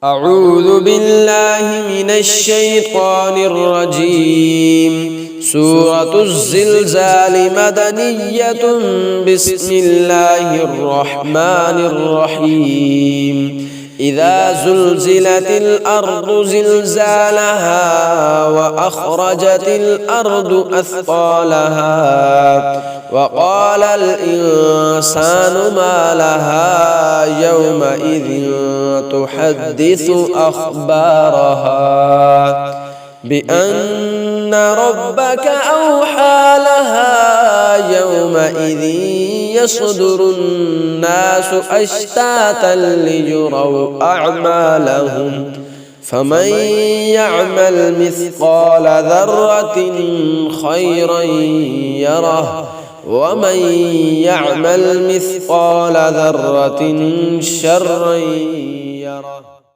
أعوذ بالله من الشيطان الرجيم. سورة الزلزال مدنية. بسم الله الرحمن الرحيم. إذا زلزلت الأرض زلزالها وأخرجت الأرض أثقالها وقال الإنسان ما لها يومئذ تحدث أخبارها بأن ربك أوحى لها يومئذ يصدر الناس أشتاتا ليروا أعمالهم فمن يعمل مثقال ذرة خيرا يره ومن يعمل مثقال ذرة شرا يره.